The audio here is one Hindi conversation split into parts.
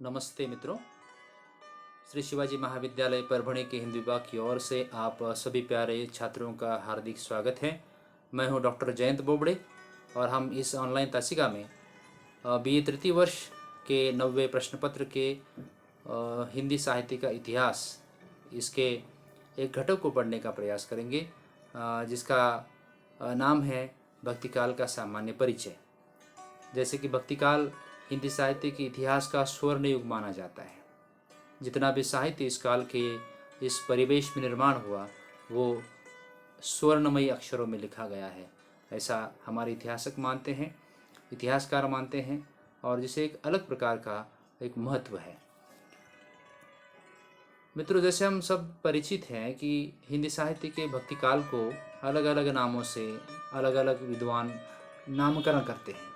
नमस्ते मित्रों। श्री शिवाजी महाविद्यालय परभणी के हिंदी विभाग की ओर से आप सभी प्यारे छात्रों का हार्दिक स्वागत है। मैं हूं डॉक्टर जयंत बोबड़े और हम इस ऑनलाइन तासिका में बीए तृतीय वर्ष के 90वें प्रश्न पत्र के हिंदी साहित्य का इतिहास इसके एक घटक को पढ़ने का प्रयास करेंगे, जिसका नाम है भक्तिकाल का सामान्य परिचय। जैसे कि भक्तिकाल हिंदी साहित्य के इतिहास का स्वर्ण युग माना जाता है। जितना भी साहित्य इस काल के इस परिवेश में निर्माण हुआ वो स्वर्णमयी अक्षरों में लिखा गया है, ऐसा हमारे इतिहासक मानते हैं, इतिहासकार मानते हैं, और जिसे एक अलग प्रकार का एक महत्व है। मित्रों, जैसे हम सब परिचित हैं कि हिंदी साहित्य के भक्तिकाल को अलग अलग नामों से अलग अलग विद्वान नामकरण करते हैं।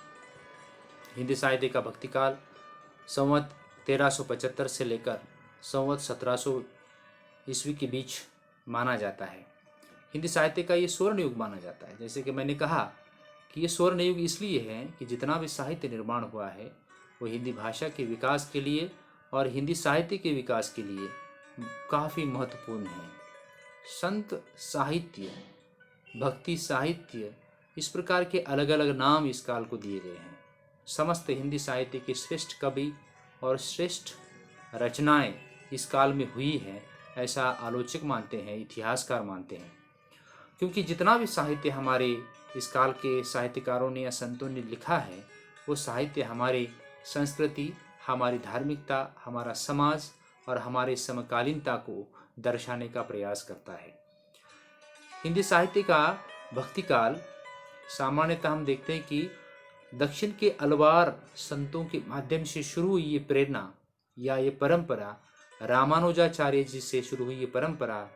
हिंदी साहित्य का भक्तिकाल संवत 1375 से लेकर संवत 1700 ईस्वी के बीच माना जाता है। हिंदी साहित्य का ये स्वर्ण युग माना जाता है। जैसे कि मैंने कहा कि ये स्वर्ण युग इसलिए है कि जितना भी साहित्य निर्माण हुआ है वो हिंदी भाषा के विकास के लिए और हिंदी साहित्य के विकास के लिए काफ़ी महत्वपूर्ण है। संत साहित्य, भक्ति साहित्य, इस प्रकार के अलग अलग नाम इस काल को दिए गए हैं। समस्त हिंदी साहित्य के श्रेष्ठ कवि और श्रेष्ठ रचनाएं इस काल में हुई है, ऐसा आलोचक मानते हैं, इतिहासकार मानते हैं। क्योंकि जितना भी साहित्य हमारे इस काल के साहित्यकारों ने या संतों ने लिखा है वो साहित्य हमारी संस्कृति, हमारी धार्मिकता, हमारा समाज और हमारे समकालीनता को दर्शाने का प्रयास करता है। हिंदी साहित्य का भक्तिकाल सामान्यतः हम देखते हैं कि दक्षिण के अलवार संतों के माध्यम से शुरू हुई ये प्रेरणा या ये परंपरा, रामानुजाचार्य जी से शुरू हुई ये परंपरा,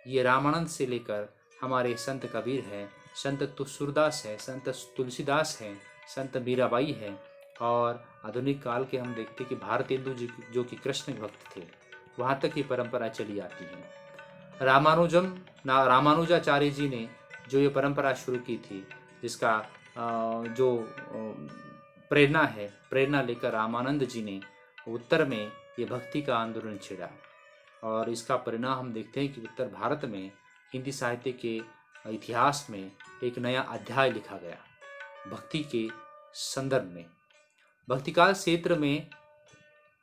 ये रामानंद से लेकर हमारे संत कबीर हैं, संत सूरदास है, संत तुलसीदास हैं, संत मीराबाई हैं, और आधुनिक काल के हम देखते कि भारतेंदु जी जो कि कृष्ण भक्त थे, वहाँ तक ये परंपरा चली आती है। रामानुजाचार्य जी ने जो ये परंपरा शुरू की थी, जिसका जो प्रेरणा है, प्रेरणा लेकर रामानंद जी ने उत्तर में ये भक्ति का आंदोलन छेड़ा, और इसका परिणाम हम देखते हैं कि उत्तर भारत में हिंदी साहित्य के इतिहास में एक नया अध्याय लिखा गया भक्ति के संदर्भ में। भक्तिकाल क्षेत्र में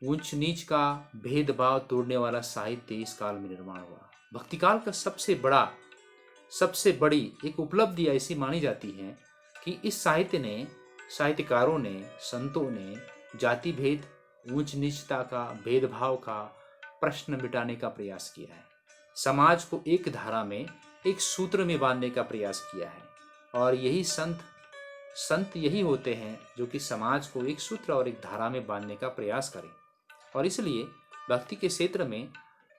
ऊंच नीच का भेदभाव तोड़ने वाला साहित्य इस काल में निर्माण हुआ। भक्तिकाल का सबसे बड़ी एक उपलब्धि ऐसी मानी जाती है कि इस साहित्य ने, साहित्यकारों ने, संतों ने जाति भेद, ऊंच नीचता का, भेदभाव का प्रश्न मिटाने का प्रयास किया है। समाज को एक धारा में, एक सूत्र में बांधने का प्रयास किया है, और यही संत यही होते हैं जो कि समाज को एक सूत्र और एक धारा में बांधने का प्रयास करें। और इसलिए भक्ति के क्षेत्र में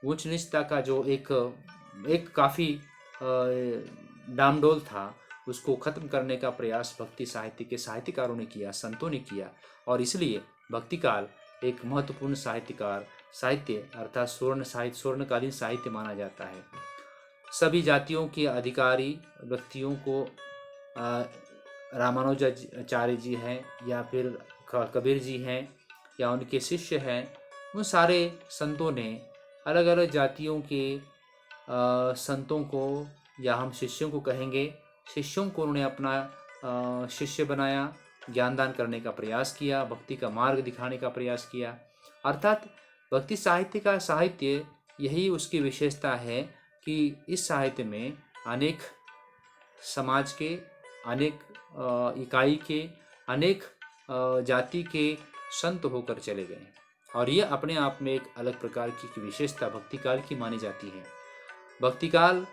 ऊंच नीचता का जो एक काफ़ी डामडोल था, उसको खत्म करने का प्रयास भक्ति साहित्य के साहित्यकारों ने किया, संतों ने किया, और इसलिए भक्तिकाल एक महत्वपूर्ण साहित्य अर्थात स्वर्णकालीन साहित्य माना जाता है। सभी जातियों के अधिकारी व्यक्तियों को रामानुजाचार्य जी हैं या फिर कबीर जी हैं या उनके शिष्य हैं, उन सारे संतों ने अलग अलग जातियों के संतों को, या हम शिष्यों को कहेंगे, शिष्यों को उन्होंने अपना शिष्य बनाया, ज्ञानदान करने का प्रयास किया, भक्ति का मार्ग दिखाने का प्रयास किया। अर्थात भक्ति साहित्य का साहित्य यही उसकी विशेषता है कि इस साहित्य में अनेक समाज के, अनेक इकाई के, अनेक जाति के संत होकर चले गए, और ये अपने आप में एक अलग प्रकार की विशेषता भक्तिकाल की मानी जाती है। भक्तिकाल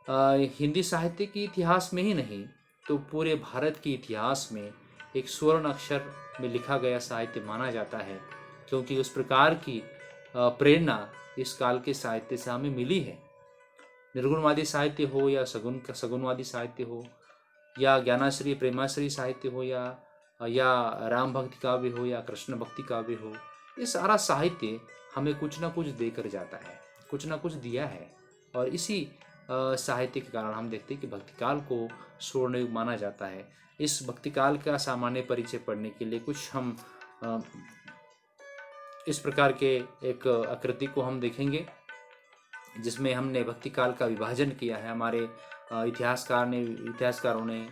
हिंदी साहित्य के इतिहास में ही नहीं तो पूरे भारत के इतिहास में एक स्वर्ण अक्षर में लिखा गया साहित्य माना जाता है, क्योंकि उस प्रकार की प्रेरणा इस काल के साहित्य से हमें मिली है। निर्गुणवादी साहित्य हो या सगुणवादी साहित्य हो, या ज्ञानाश्री प्रेमाश्री साहित्य हो, या राम भक्ति काव्य हो या कृष्ण भक्ति काव्य हो, ये सारा साहित्य हमें कुछ ना कुछ देकर जाता है, कुछ ना कुछ दिया है। और इसी साहित्य के कारण हम देखते हैं कि भक्तिकाल को स्वर्ण युग माना जाता है। इस भक्तिकाल का सामान्य परिचय पढ़ने के लिए कुछ हम इस प्रकार के एक आकृति को हम देखेंगे जिसमें हमने भक्ति काल का विभाजन किया है। हमारे इतिहासकारों ने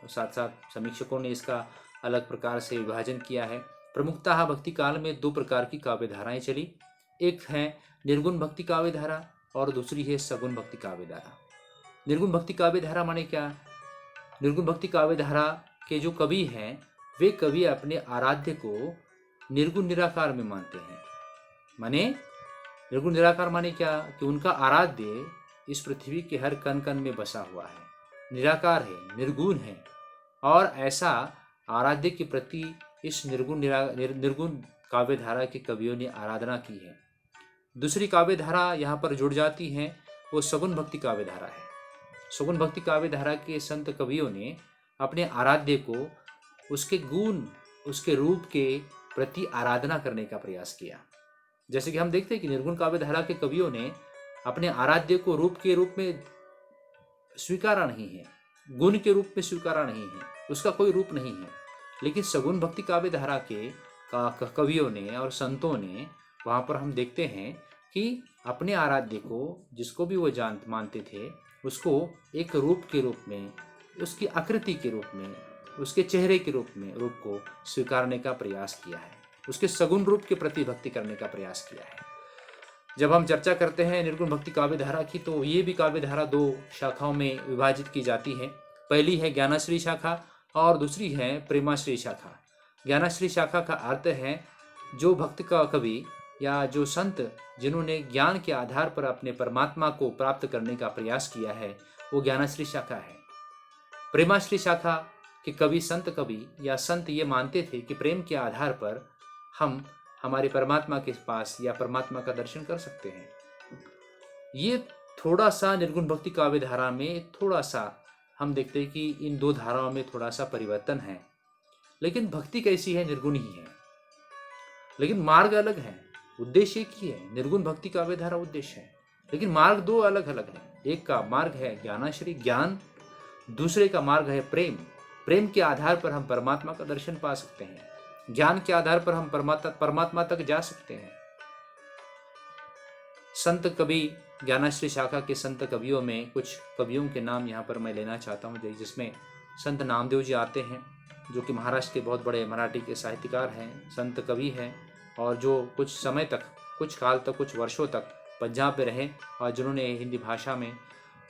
साथ साथ समीक्षकों ने इसका अलग प्रकार से विभाजन किया है। प्रमुखतः भक्ति काल में दो प्रकार की काव्य धाराएं चली। एक है निर्गुण भक्ति काव्य धारा और दूसरी है सगुण भक्ति काव्य धारा। निर्गुण भक्ति काव्य धारा माने क्या? निर्गुण भक्ति काव्य धारा के जो कवि हैं वे कवि अपने आराध्य को निर्गुण निराकार में मानते हैं। माने निर्गुण निराकार माने क्या? कि उनका आराध्य इस पृथ्वी के हर कण कण में बसा हुआ है, निराकार है, निर्गुण है। और ऐसा आराध्य के प्रति इस निर्गुण काव्य धारा के कवियों ने आराधना की है। दूसरी काव्य धारा यहाँ पर जुड़ जाती है, वो सगुण भक्ति काव्य धारा है। सगुण भक्ति काव्य धारा के संत कवियों ने अपने आराध्य को उसके गुण, उसके रूप के प्रति आराधना करने का प्रयास किया। जैसे कि हम देखते हैं कि निर्गुण काव्य धारा के कवियों ने अपने आराध्य को रूप के रूप में स्वीकारा नहीं है, गुण के रूप में स्वीकारा नहीं है, उसका कोई रूप नहीं है। लेकिन सगुण भक्ति काव्य धारा के कवियों ने और संतों ने वहाँ पर हम देखते हैं कि अपने आराध्य को, जिसको भी वो मानते थे, उसको एक रूप के रूप में, उसकी आकृति के रूप में, उसके चेहरे के रूप को स्वीकारने का प्रयास किया है, उसके सगुण रूप के प्रति भक्ति करने का प्रयास किया है। जब हम चर्चा करते हैं निर्गुण भक्ति काव्य धारा की, तो ये भी काव्य धारा दो शाखाओं में विभाजित की जाती है। पहली है ज्ञानाश्री शाखा और दूसरी है प्रेमाश्री शाखा। ज्ञानाश्री शाखा का अर्थ है जो भक्त का कवि या जो संत जिन्होंने ज्ञान के आधार पर अपने परमात्मा को प्राप्त करने का प्रयास किया है, वो ज्ञानाश्री शाखा है। प्रेमाश्री शाखा के कवि, संत कवि या संत ये मानते थे कि प्रेम के आधार पर हम हमारे परमात्मा के पास या परमात्मा का दर्शन कर सकते हैं। ये थोड़ा सा निर्गुण भक्ति काव्य धारा में थोड़ा सा हम देखते हैं कि इन दो धाराओं में थोड़ा सा परिवर्तन है, लेकिन भक्ति कैसी है? निर्गुण ही है, लेकिन मार्ग अलग है, उद्देश्य एक ही है। निर्गुण भक्ति काव्य धारा उद्देश्य है, लेकिन मार्ग दो अलग अलग है। एक का मार्ग है ज्ञानाश्री, ज्ञान, दूसरे का मार्ग है प्रेम। प्रेम के आधार पर हम परमात्मा का दर्शन पा सकते हैं, ज्ञान के आधार पर हम परमात्मा तक जा सकते हैं। संत कवि, ज्ञानाश्री शाखा के संत कवियों में कुछ कवियों के नाम यहाँ पर मैं लेना चाहता हूँ, जिसमें संत नामदेव जी आते हैं, जो कि महाराष्ट्र के बहुत बड़े मराठी के साहित्यकार हैं, संत कवि हैं, और जो कुछ समय तक, कुछ काल तक, कुछ वर्षों तक पंजाब में रहे और जिन्होंने हिंदी भाषा में,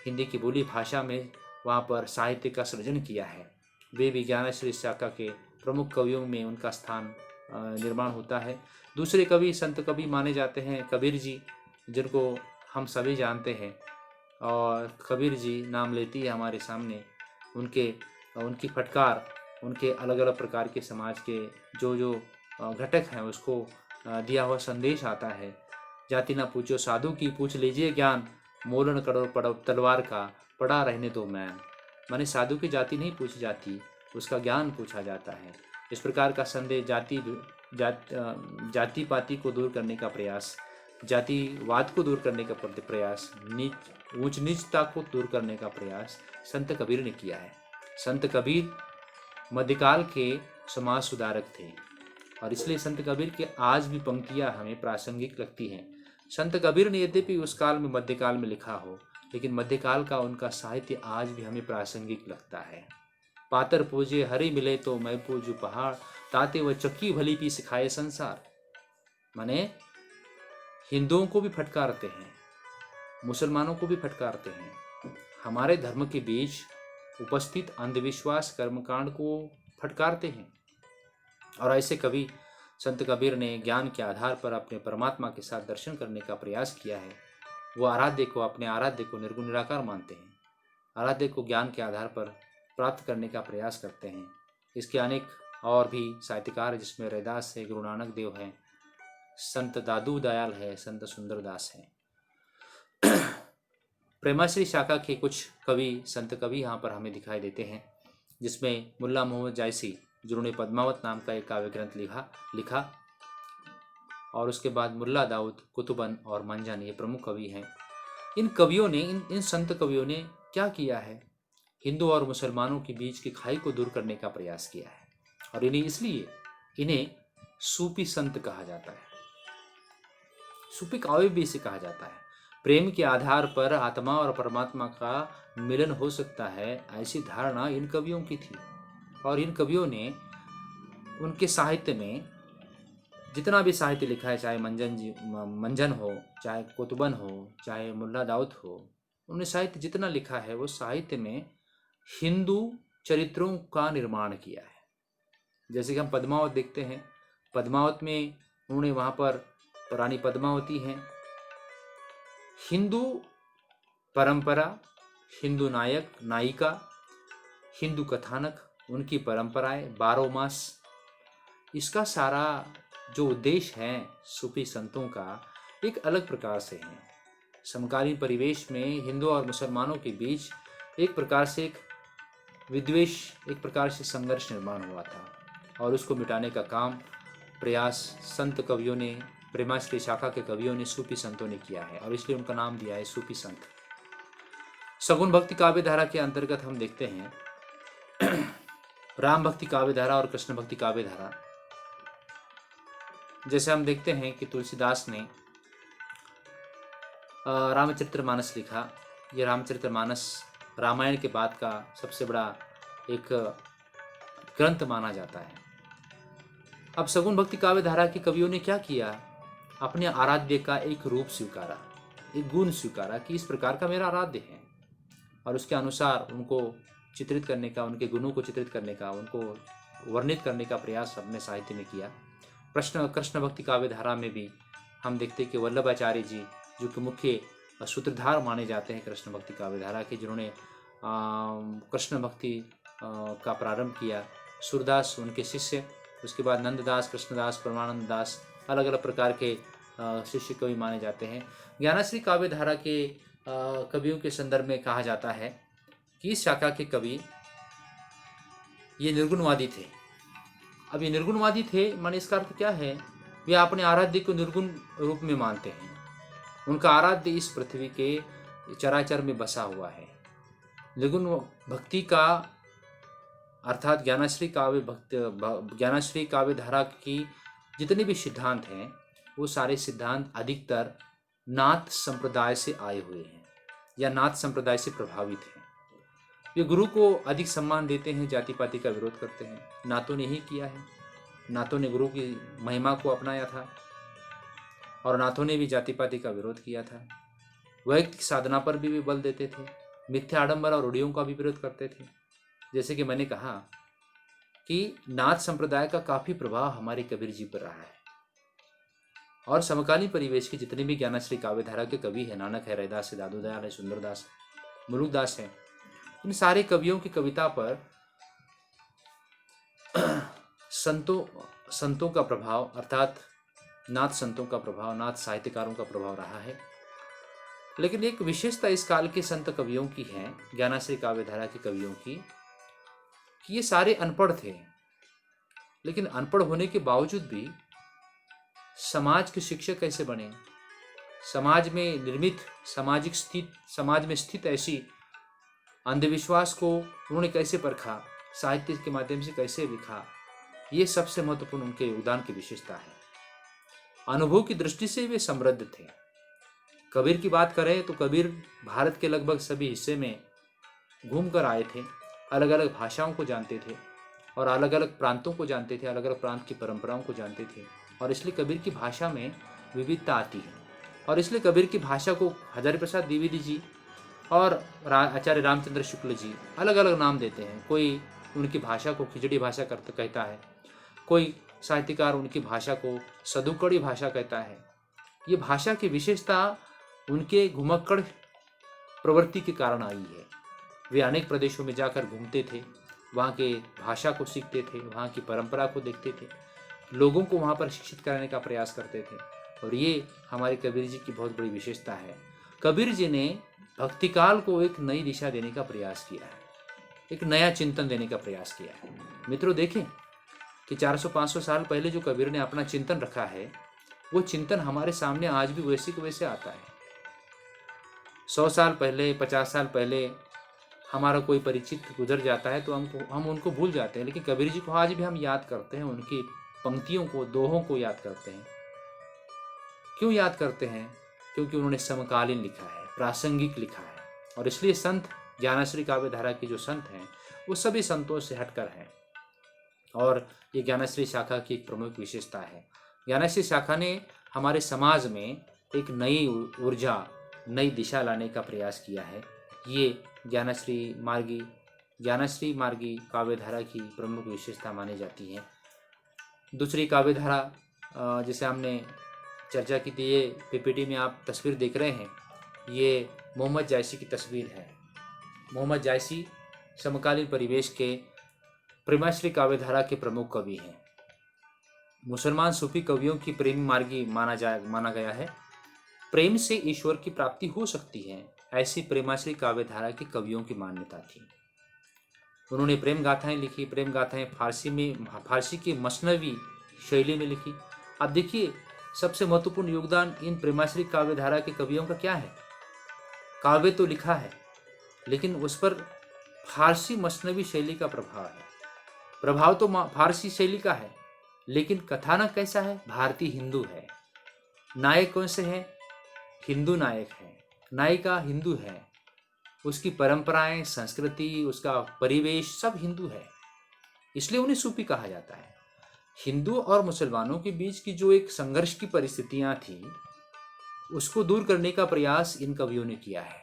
हिंदी की बोली भाषा में वहाँ पर साहित्य का सृजन किया है। वे भी ज्ञानाश्री शाखा के प्रमुख कवियों में उनका स्थान निर्माण होता है। दूसरे कवि, संत कवि माने जाते हैं कबीर जी, जिनको हम सभी जानते हैं, और कबीर जी नाम लेती है हमारे सामने। उनकी फटकार, उनके अलग अलग प्रकार के समाज के जो घटक हैं उसको दिया हुआ संदेश आता है। जाति ना पूछो साधु की, पूछ लीजिए ज्ञान, मोलन करो पड़ो तलवार का, पड़ा रहने दो मैन। माने साधु की जाति नहीं पूछी जाती, उसका ज्ञान पूछा जाता है। इस प्रकार का संदेश जाति पाति को दूर करने का प्रयास, जातिवाद को दूर करने का प्रयास, ऊंच नीचता को दूर करने का प्रयास संत कबीर ने किया है। संत कबीर मध्यकाल के समाज सुधारक थे, और इसलिए संत कबीर के आज भी पंक्तियां हमें प्रासंगिक लगती हैं। संत कबीर ने यद्यपि उस काल में, मध्यकाल में लिखा हो, लेकिन मध्यकाल का उनका साहित्य आज भी हमें प्रासंगिक लगता है। पातर पूजे हरि मिले तो मैं पूजू पहाड़, ताते वह चक्की भली पी सिखाए संसार। माने हिंदुओं को भी फटकारते हैं, मुसलमानों को भी फटकारते हैं, हमारे धर्म के बीच उपस्थित अंधविश्वास कर्मकांड को फटकारते हैं। और ऐसे कवि संत कबीर ने ज्ञान के आधार पर अपने परमात्मा के साथ दर्शन करने का प्रयास किया है। वो अपने आराध्य को निर्गुण निराकार मानते हैं, आराध्य को ज्ञान के आधार पर प्राप्त करने का प्रयास करते हैं। इसके अनेक और भी साहित्यकार, जिसमें रैदास है, गुरु नानक देव हैं, संत दादू दयाल है, संत सुंदरदास है। प्रेमाश्री शाखा के कुछ कवि, संत कवि यहाँ पर हमें दिखाई देते हैं, जिसमें मुल्ला मोहम्मद जायसी, जिन्होंने पद्मावत नाम का एक काव्य ग्रंथ लिखा, और उसके बाद मुल्ला दाऊद, कुतुबन और मंजन, ये प्रमुख कवि हैं। इन कवियों ने, इन संत कवियों ने क्या किया है? हिंदू और मुसलमानों के बीच की खाई को दूर करने का प्रयास किया है। और इन्हें सूफी संत कहा जाता है। सूफी काव्य भी इसे कहा जाता है। प्रेम के आधार पर आत्मा और परमात्मा का मिलन हो सकता है, ऐसी धारणा इन कवियों की थी। और इन कवियों ने उनके साहित्य में जितना भी साहित्य लिखा है, चाहे मंजन हो, चाहे कुतुबन हो, चाहे मुल्ला दाऊद हो, उन्होंने साहित्य जितना लिखा है वो साहित्य में हिंदू चरित्रों का निर्माण किया है। जैसे कि हम पद्मावत देखते हैं, पद्मावत में उन्होंने वहाँ पर रानी पद्मावती हैं, हिंदू परंपरा, हिंदू नायक नायिका, हिंदू कथानक, उनकी परंपराएं, 12 मास, इसका सारा जो उद्देश्य है सूफी संतों का एक अलग प्रकार से है। समकालीन परिवेश में हिंदू और मुसलमानों के बीच एक प्रकार से एक विद्वेष, एक प्रकार से संघर्ष निर्माण हुआ था और उसको मिटाने का काम प्रयास संत कवियों ने, प्रेमाश्री शाखा के कवियों ने, सूफी संतों ने किया है और इसलिए उनका नाम दिया है सूफी संत। सगुण भक्ति काव्य धारा के अंतर्गत हम देखते हैं राम भक्ति काव्य धारा और कृष्ण भक्ति काव्य धारा। जैसे हम देखते हैं कि तुलसीदास ने रामचरितमानस लिखा। ये रामचरितमानस रामायण के बाद का सबसे बड़ा एक ग्रंथ माना जाता है। अब सगुण भक्ति काव्य धारा के कवियों ने क्या किया, अपने आराध्य का एक रूप स्वीकारा, एक गुण स्वीकारा कि इस प्रकार का मेरा आराध्य है, और उसके अनुसार उनको चित्रित करने का, उनके गुणों को चित्रित करने का, उनको वर्णित करने का प्रयास अपने साहित्य में किया। कृष्ण भक्ति काव्य धारा में भी हम देखते हैं कि वल्लभाचार्य जी, जो कि मुख्य सूत्रधार माने जाते हैं कृष्ण भक्ति काव्य धारा के, जिन्होंने कृष्ण भक्ति का प्रारंभ किया। सूरदास उनके शिष्य, उसके बाद नंददास, कृष्णदास, परमानंद दास, अलग अलग प्रकार के शिष्य कवि माने जाते हैं। ज्ञानश्री काव्य धारा के कवियों के संदर्भ में कहा जाता है कि इस शाखा के कवि ये निर्गुणवादी थे। अब ये निर्गुणवादी थे माने इसका अर्थ क्या है, वे अपने आराध्य को निर्गुण रूप में मानते हैं। उनका आराध्य इस पृथ्वी के चराचर में बसा हुआ है। निर्गुण भक्ति का अर्थात ज्ञानश्री काव्य धारा की जितने भी सिद्धांत हैं वो सारे सिद्धांत अधिकतर नाथ संप्रदाय से आए हुए हैं या नाथ संप्रदाय से प्रभावित हैं। वे गुरु को अधिक सम्मान देते हैं, जाति पाति का विरोध करते हैं। नाथों ने ही किया है, नाथों ने गुरु की महिमा को अपनाया था और नाथों ने भी जाति पाति का विरोध किया था। वैयक्तिक साधना पर भी वे बल देते थे, मिथ्या आडंबर और रूढ़ियों का भी विरोध करते थे। जैसे कि मैंने कहा कि नाथ संप्रदाय का काफी प्रभाव हमारे कबीर जी पर रहा है और समकालीन परिवेश के जितने भी ज्ञानश्री काव्य धारा के कवि हैं, नानक है, रैदास है, दादू दयाल है, सुंदरदास, मुलुकदास है, इन सारे कवियों की कविता पर संतों का प्रभाव अर्थात नाथ संतों का प्रभाव, नाथ साहित्यकारों का प्रभाव रहा है। लेकिन एक विशेषता इस काल के संत कवियों की है, ज्ञानश्री काव्य धारा के कवियों की, कि ये सारे अनपढ़ थे, लेकिन अनपढ़ होने के बावजूद भी समाज के शिक्षक कैसे बने, समाज में निर्मित समाज में स्थित ऐसी अंधविश्वास को उन्होंने कैसे परखा, साहित्य के माध्यम से कैसे लिखा, ये सबसे महत्वपूर्ण उनके योगदान की विशेषता है। अनुभव की दृष्टि से वे समृद्ध थे। कबीर की बात करें तो कबीर भारत के लगभग सभी हिस्से में घूम कर आए थे, अलग अलग भाषाओं को जानते थे और अलग अलग प्रांतों को जानते थे, अलग अलग प्रांत की परंपराओं को जानते थे, और इसलिए कबीर की भाषा में विविधता आती है। और इसलिए कबीर की भाषा को हजारी प्रसाद द्विवेदी जी और आचार्य रामचंद्र शुक्ल जी अलग अलग नाम देते हैं। कोई उनकी भाषा को खिचड़ी भाषा कहता है, कोई साहित्यकार उनकी भाषा को सदुकड़ी भाषा कहता है। ये भाषा की विशेषता उनके घुमक्कड़ प्रवृत्ति के कारण आई है। वे अनेक प्रदेशों में जाकर घूमते थे, वहाँ के भाषा को सीखते थे, वहाँ की परंपरा को देखते थे, लोगों को वहाँ पर शिक्षित कराने का प्रयास करते थे, और ये हमारे कबीर जी की बहुत बड़ी विशेषता है। कबीर जी ने भक्तिकाल को एक नई दिशा देने का प्रयास किया है, एक नया चिंतन देने का प्रयास किया है। मित्रों, देखें कि 400-500 साल पहले जो कबीर ने अपना चिंतन रखा है, वो चिंतन हमारे सामने आज भी वैसे को वैसे आता है। 100 साल पहले, 50 साल पहले हमारा कोई परिचित गुजर जाता है तो हम उनको भूल जाते हैं, लेकिन कबीर जी को आज भी हम याद करते हैं, उनकी पंक्तियों को, दोहों को याद करते हैं। क्यों याद करते हैं? क्योंकि उन्होंने समकालीन लिखा है, प्रासंगिक लिखा है। और इसलिए संत ज्ञानश्री काव्य धारा के जो संत हैं वो सभी संतों से हटकर हैं। और ये ज्ञानश्री शाखा की एक प्रमुख विशेषता है। ज्ञानश्री शाखा ने हमारे समाज में एक नई ऊर्जा, नई दिशा लाने का प्रयास किया है। ये ज्ञानश्री मार्गी काव्य धारा की प्रमुख विशेषता मानी जाती है। दूसरी काव्य धारा जिसे हमने चर्चा की थी, ये पीपीटी में आप तस्वीर देख रहे हैं, ये मोहम्मद जायसी की तस्वीर है। मोहम्मद जायसी समकालीन परिवेश के प्रेमाश्री काव्य धारा के प्रमुख कवि हैं। मुसलमान सूफी कवियों की प्रेमी मार्गी माना गया है। प्रेम से ईश्वर की प्राप्ति हो सकती है, ऐसी प्रेमाश्री काव्य धारा के कवियों की मान्यता थी। उन्होंने प्रेम गाथाएं लिखी। प्रेम गाथाएं फारसी की मसनवी शैली में लिखी। अब देखिए, सबसे महत्वपूर्ण योगदान इन प्रेमाश्री काव्य धारा के कवियों का क्या है? काव्य तो लिखा है, लेकिन उस पर फारसी मसनवी शैली का प्रभाव है। प्रभाव तो फारसी शैली का है, लेकिन कथानक कैसा है? भारतीय हिंदू है। नायक कौन से हैं? हिंदू नायक है। नायिका हिंदू है। उसकी परंपराएं, संस्कृति, उसका परिवेश सब हिंदू है। इसलिए उन्हें सूफी कहा जाता है। हिंदू और मुसलमानों के बीच की जो एक संघर्ष की परिस्थितियां थी, उसको दूर करने का प्रयास इन कवियों ने किया है,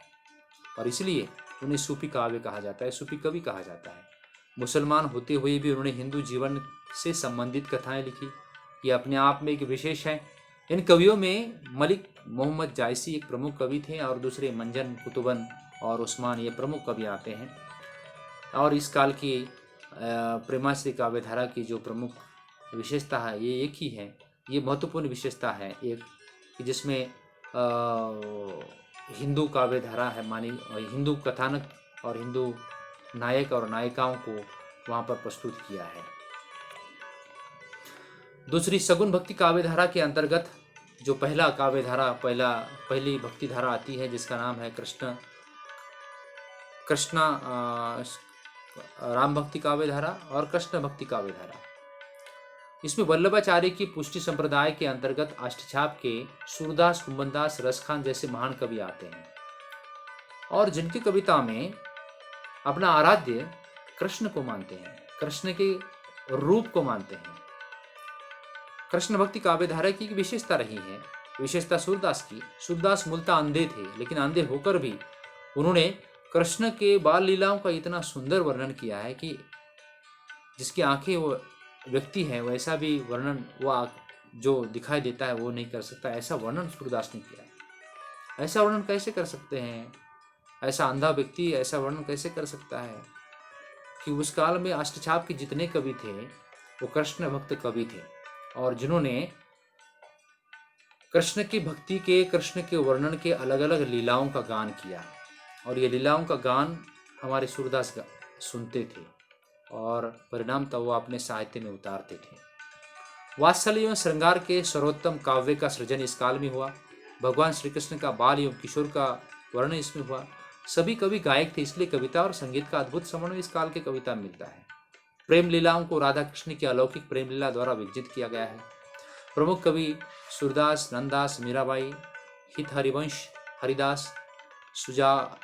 और इसलिए उन्हें सूफी काव्य कहा जाता है, सूफी कवि कहा जाता है। मुसलमान होते हुए भी उन्होंने हिंदू जीवन से संबंधित कथाएं लिखी। ये अपने आप में एक विशेष है। इन कवियों में मलिक मोहम्मद जायसी एक प्रमुख कवि थे, और दूसरे मंजन, कुतुबन और उस्मान, ये प्रमुख कवि आते हैं। और इस काल की प्रेमाश्री काव्य धारा की जो प्रमुख विशेषता है, ये एक ही है। ये महत्वपूर्ण विशेषता है एक, जिसमें हिंदू काव्य धारा है मानी, हिंदू कथानक और हिंदू नायक और नायिकाओं को वहाँ पर प्रस्तुत किया है। दूसरी सगुन भक्ति काव्य धारा के अंतर्गत जो पहली भक्ति धारा आती है, जिसका नाम है कृष्णा राम भक्ति काव्य धारा और कृष्ण भक्ति काव्य धारा। इसमें वल्लभाचार्य की पुष्टि संप्रदाय के अंतर्गत अष्टछाप के सूरदास, कुंभनदास, रसखान जैसे महान कवि आते हैं, और जिनकी कविता में अपना आराध्य कृष्ण को मानते हैं, कृष्ण के रूप को मानते हैं। कृष्ण भक्ति काव्य धारा की विशेषता रही है, विशेषता सूरदास की। सूरदास मूलतः अंधे थे, लेकिन अंधे होकर भी उन्होंने कृष्ण के बाल लीलाओं का इतना सुंदर वर्णन किया है कि जिसकी आंखें वो व्यक्ति है, वैसा भी वर्णन वो जो दिखाई देता है वो नहीं कर सकता। ऐसा वर्णन सूरदास ने किया है। ऐसा वर्णन कैसे कर सकते हैं? ऐसा अंधा व्यक्ति ऐसा वर्णन कैसे कर सकता है कि उस काल में अष्टछाप के जितने कवि थे वो कृष्ण भक्त कवि थे, और जिन्होंने कृष्ण की भक्ति के, कृष्ण के वर्णन के अलग अलग लीलाओं का गान किया। और ये लीलाओं का गान हमारे सूरदास सुनते थे, और परिणाम तब वो अपने साहित्य में उतारते थे। वात्सल्य एवं श्रृंगार के सर्वोत्तम काव्य का सृजन इस काल में हुआ। भगवान श्री कृष्ण का बाल एवं किशोर का वर्णन इसमें हुआ। सभी कवि गायक थे, इसलिए कविता और संगीत का अद्भुत समन्वय इस काल के कविता में मिलता है। प्रेम लीलाओं को राधा कृष्ण की अलौकिक प्रेम लीला द्वारा विकसित किया गया है। प्रमुख कवि सूरदास, नंददास, मीराबाई, हित हरिवंश, हरिदास, सुजा,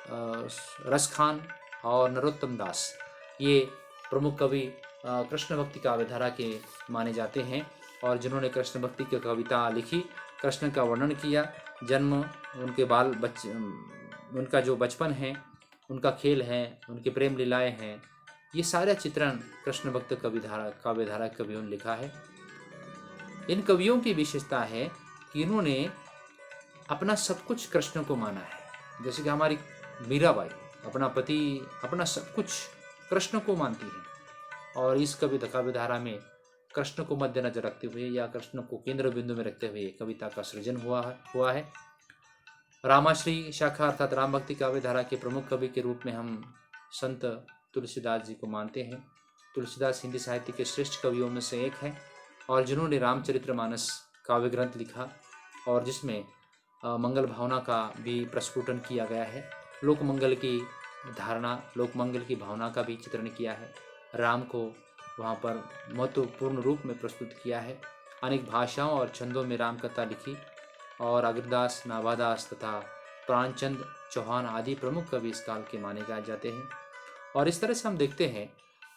रसखान और नरोत्तम दास, ये प्रमुख कवि कृष्ण भक्ति काव्य धारा के माने जाते हैं, और जिन्होंने कृष्ण भक्ति की कविता लिखी, कृष्ण का वर्णन किया। जन्म, उनके उनका जो बचपन है, उनका खेल है, उनके प्रेम लीलाएं हैं, ये सारा चित्रण कृष्ण भक्त काव्य धारा कवियों ने लिखा है। इन कवियों की विशेषता है कि इन्होंने अपना सब कुछ कृष्ण को माना है। जैसे कि हमारी मीराबाई अपना पति, अपना सब कुछ कृष्ण को मानती है, और इस काव्य धारा में कृष्ण को मद्देनजर रखते हुए या कृष्ण को केंद्र बिंदु में रखते हुए कविता का सृजन हुआ है। रामाश्री शाखा अर्थात राम भक्ति काव्य धारा के प्रमुख कवि के रूप में हम संत तुलसीदास जी को मानते हैं। तुलसीदास हिंदी साहित्य के श्रेष्ठ कवियों में से एक है, और जिन्होंने रामचरितमानस काव्य ग्रंथ लिखा, और जिसमें मंगल भावना का भी प्रस्फुटन किया गया है। लोकमंगल की धारणा, लोकमंगल की भावना का भी चित्रण किया है। राम को वहाँ पर महत्वपूर्ण रूप में प्रस्तुत किया है। अनेक भाषाओं और छंदों में राम कथा लिखी और अग्रदास, नाभादास तथा प्राणचंद चौहान आदि प्रमुख कवि इस काल के माने जाते हैं। और इस तरह से हम देखते हैं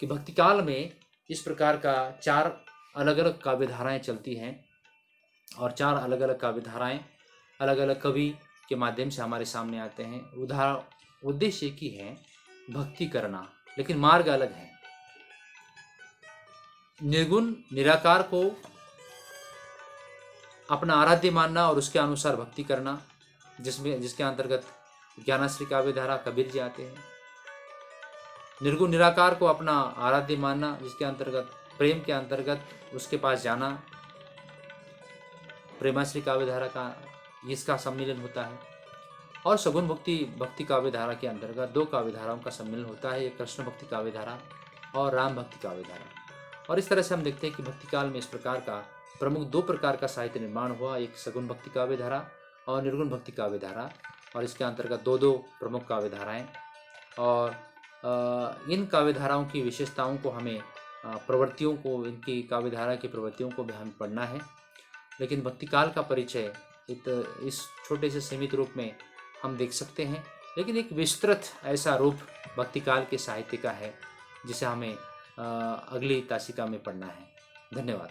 कि भक्ति काल में इस प्रकार का 4 अलग अलग काव्य धाराएँ चलती हैं और 4 अलग अलग काव्य धाराएँ अलग अलग कवि के माध्यम से हमारे सामने आते हैं। उद्देश्य एक ही है, भक्ति करना, लेकिन मार्ग अलग है। निर्गुण निराकार को अपना आराध्य मानना और उसके अनुसार भक्ति करना, जिसके अंतर्गत ज्ञानाश्री काव्य धारा कबीर जी आते हैं। निर्गुण निराकार को अपना आराध्य मानना, जिसके अंतर्गत प्रेम के अंतर्गत उसके पास जाना, प्रेमाश्री काव्य धारा का इसका सम्मिलन होता है। और सगुण भक्ति काव्य धारा के अंतर्गत 2 काव्य धाराओं का सम्मिलन होता है, एक कृष्ण भक्ति काव्य धारा और राम भक्ति काव्य धारा। और इस तरह से हम देखते हैं कि भक्ति काल में इस प्रकार का प्रमुख 2 प्रकार का साहित्य निर्माण हुआ, एक सगुण भक्ति काव्य धारा और निर्गुण भक्ति काव्य धारा, और इसके अंतर्गत 2 प्रमुख काव्य धाराएँ। और इन काव्य धाराओं की विशेषताओं को हमें प्रवृत्तियों को, इनकी काव्य धारा की प्रवृत्तियों को भी हमें पढ़ना है। लेकिन भक्ति काल का परिचय इस छोटे से सीमित रूप में हम देख सकते हैं, लेकिन एक विस्तृत ऐसा रूप भक्ति काल के साहित्य का है जिसे हमें अगली तासिका में पढ़ना है। धन्यवाद।